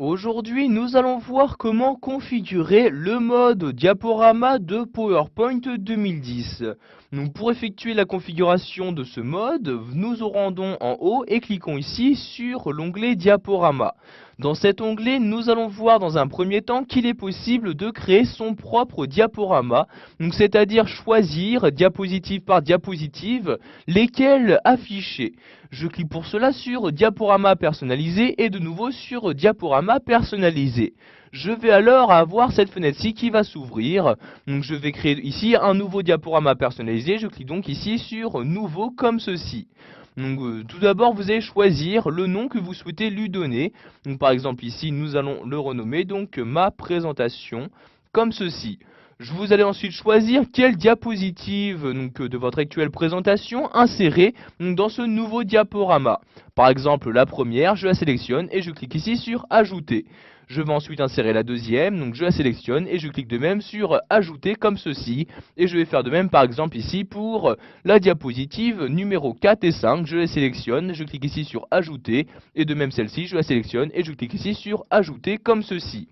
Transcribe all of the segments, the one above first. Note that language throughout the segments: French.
Aujourd'hui, nous allons voir comment configurer le mode diaporama de PowerPoint 2010. Donc, pour effectuer la configuration de ce mode, nous nous rendons en haut et cliquons ici sur l'onglet diaporama. Dans cet onglet, nous allons voir dans un premier temps qu'il est possible de créer son propre diaporama, donc c'est-à-dire choisir diapositive par diapositive lesquelles afficher. Je clique pour cela sur diaporama personnalisé et de nouveau sur diaporama personnalisé. Je vais alors avoir cette fenêtre-ci qui va s'ouvrir. Donc je vais créer ici un nouveau diaporama personnalisé. Je clique donc ici sur nouveau comme ceci. Donc, tout d'abord, vous allez choisir le nom que vous souhaitez lui donner. Donc, par exemple, ici, nous allons le renommer donc ma présentation comme ceci. Vous allez ensuite choisir quelle diapositive de votre actuelle présentation insérer dans ce nouveau diaporama. Par exemple, la première, je la sélectionne et je clique ici sur Ajouter. Je vais ensuite insérer la deuxième, donc je la sélectionne et je clique de même sur Ajouter comme ceci. Et je vais faire de même par exemple ici pour la diapositive numéro 4 et 5. Je les sélectionne, je clique ici sur Ajouter. Et de même celle-ci, je la sélectionne et je clique ici sur Ajouter comme ceci.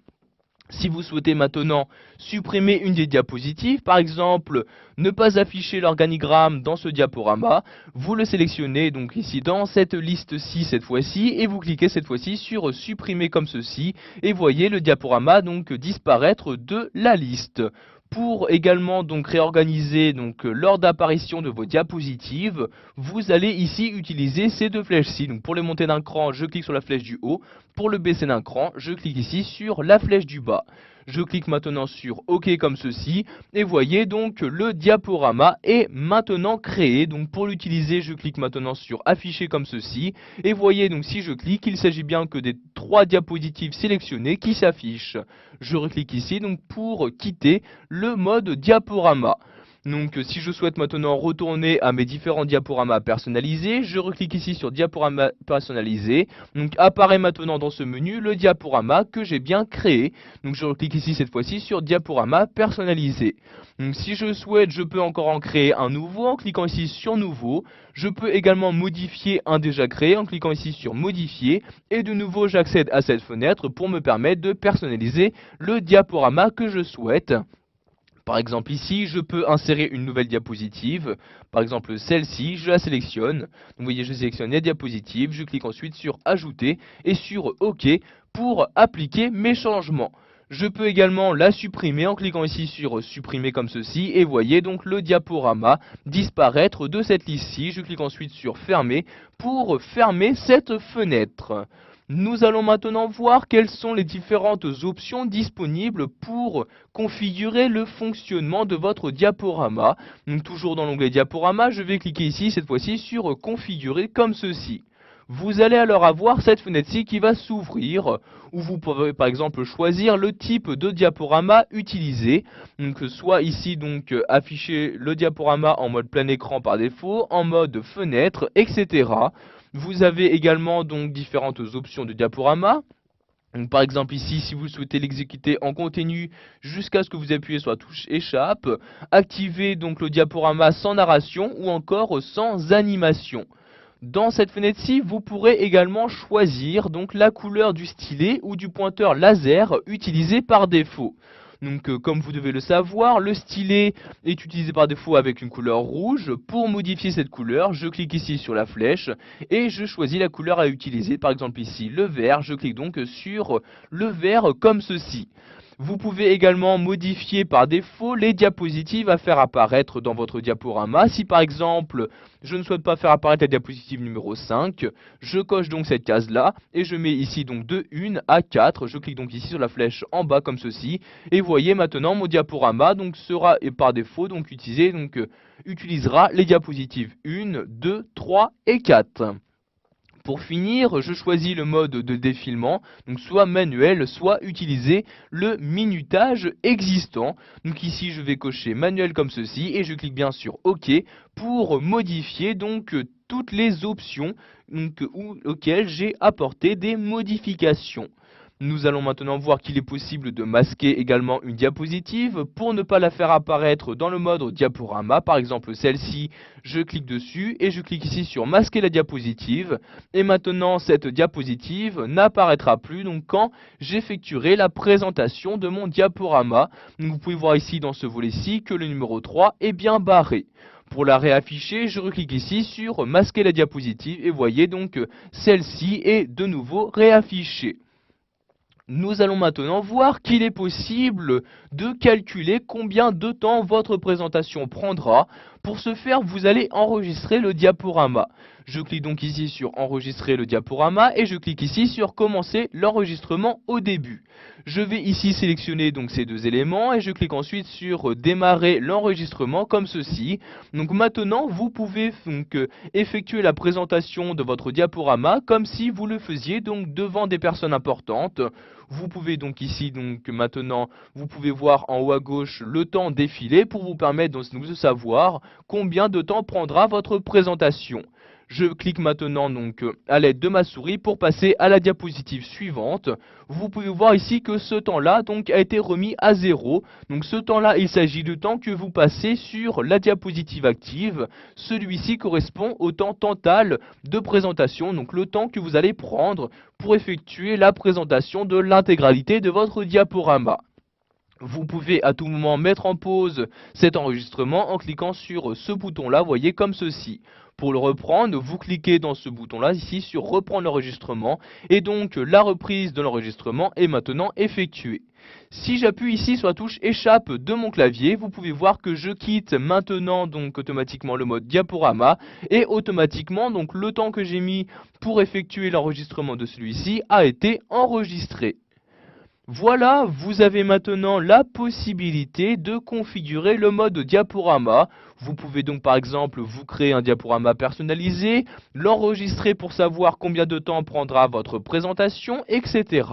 Si vous souhaitez maintenant supprimer une des diapositives, par exemple ne pas afficher l'organigramme dans ce diaporama, vous le sélectionnez donc ici dans cette liste-ci cette fois-ci et vous cliquez cette fois-ci sur supprimer comme ceci et voyez le diaporama donc disparaître de la liste. Pour également donc réorganiser l'ordre d'apparition de vos diapositives, vous allez ici utiliser ces deux flèches-ci. Donc pour le monter d'un cran, je clique sur la flèche du haut. Pour le baisser d'un cran, je clique ici sur la flèche du bas. Je clique maintenant sur OK comme ceci et voyez donc le diaporama est maintenant créé. Donc pour l'utiliser, je clique maintenant sur afficher comme ceci et voyez donc si je clique, il s'agit bien que des 3 diapositives sélectionnées qui s'affichent. Je reclique ici donc pour quitter le mode diaporama. Donc si je souhaite maintenant retourner à mes différents diaporamas personnalisés, je reclique ici sur diaporama personnalisé. Donc apparaît maintenant dans ce menu le diaporama que j'ai bien créé. Donc je reclique ici cette fois-ci sur diaporama personnalisé. Donc si je souhaite, je peux encore en créer un nouveau en cliquant ici sur nouveau. Je peux également modifier un déjà créé en cliquant ici sur modifier. Et de nouveau j'accède à cette fenêtre pour me permettre de personnaliser le diaporama que je souhaite. Par exemple ici, je peux insérer une nouvelle diapositive, par exemple celle-ci, je la sélectionne. Donc vous voyez, je sélectionne les diapositives, je clique ensuite sur Ajouter et sur OK pour appliquer mes changements. Je peux également la supprimer en cliquant ici sur Supprimer comme ceci et voyez donc le diaporama disparaître de cette liste-ci. Je clique ensuite sur Fermer pour fermer cette fenêtre. Nous allons maintenant voir quelles sont les différentes options disponibles pour configurer le fonctionnement de votre diaporama. Donc toujours dans l'onglet diaporama, je vais cliquer ici cette fois-ci sur configurer comme ceci. Vous allez alors avoir cette fenêtre-ci qui va s'ouvrir, où vous pouvez par exemple choisir le type de diaporama utilisé. Donc soit ici afficher le diaporama en mode plein écran par défaut, en mode fenêtre, etc. Vous avez également donc différentes options de diaporama. Donc, par exemple ici, si vous souhaitez l'exécuter en continu jusqu'à ce que vous appuyez sur la touche échappe, activez donc le diaporama sans narration ou encore sans animation. Dans cette fenêtre-ci, vous pourrez également choisir donc la couleur du stylet ou du pointeur laser utilisé par défaut. Donc comme vous devez le savoir, le stylet est utilisé par défaut avec une couleur rouge. Pour modifier cette couleur, je clique ici sur la flèche et je choisis la couleur à utiliser. Par exemple ici le vert, je clique donc sur le vert comme ceci. Vous pouvez également modifier par défaut les diapositives à faire apparaître dans votre diaporama. Si par exemple, je ne souhaite pas faire apparaître la diapositive numéro 5, je coche donc cette case-là et je mets ici donc de 1 à 4. Je clique donc ici sur la flèche en bas comme ceci. Et voyez maintenant mon diaporama sera par défaut utilisera les diapositives 1, 2, 3 et 4. Pour finir, je choisis le mode de défilement, donc soit manuel, soit utiliser le minutage existant. Donc ici, je vais cocher manuel comme ceci et je clique bien sur OK pour modifier toutes les options auxquelles j'ai apporté des modifications. Nous allons maintenant voir qu'il est possible de masquer également une diapositive pour ne pas la faire apparaître dans le mode diaporama. Par exemple celle-ci, je clique dessus et je clique ici sur masquer la diapositive. Et maintenant cette diapositive n'apparaîtra plus donc quand j'effectuerai la présentation de mon diaporama. Donc, vous pouvez voir ici dans ce volet-ci que le numéro 3 est bien barré. Pour la réafficher, je reclique ici sur masquer la diapositive et voyez donc celle-ci est de nouveau réaffichée. Nous allons maintenant voir qu'il est possible de calculer combien de temps votre présentation prendra. Pour ce faire, vous allez enregistrer le diaporama. Je clique donc ici sur enregistrer le diaporama et je clique ici sur commencer l'enregistrement au début. Je vais ici sélectionner donc ces deux éléments et je clique ensuite sur démarrer l'enregistrement comme ceci. Donc maintenant, vous pouvez donc effectuer la présentation de votre diaporama comme si vous le faisiez donc devant des personnes importantes. Vous pouvez donc ici, maintenant, vous pouvez voir en haut à gauche le temps défiler pour vous permettre donc de savoir combien de temps prendra votre présentation. Je clique maintenant donc à l'aide de ma souris pour passer à la diapositive suivante. Vous pouvez voir ici que ce temps-là donc a été remis à 0. Donc ce temps-là, il s'agit du temps que vous passez sur la diapositive active. Celui-ci correspond au temps total de présentation, donc le temps que vous allez prendre pour effectuer la présentation de l'intégralité de votre diaporama. Vous pouvez à tout moment mettre en pause cet enregistrement en cliquant sur ce bouton-là, voyez comme ceci. Pour le reprendre, vous cliquez dans ce bouton-là, ici sur reprendre l'enregistrement, et donc la reprise de l'enregistrement est maintenant effectuée. Si j'appuie ici sur la touche échappe de mon clavier, vous pouvez voir que je quitte maintenant donc automatiquement le mode diaporama, et automatiquement donc le temps que j'ai mis pour effectuer l'enregistrement de celui-ci a été enregistré. Voilà, vous avez maintenant la possibilité de configurer le mode diaporama. Vous pouvez donc par exemple vous créer un diaporama personnalisé, l'enregistrer pour savoir combien de temps prendra votre présentation, etc.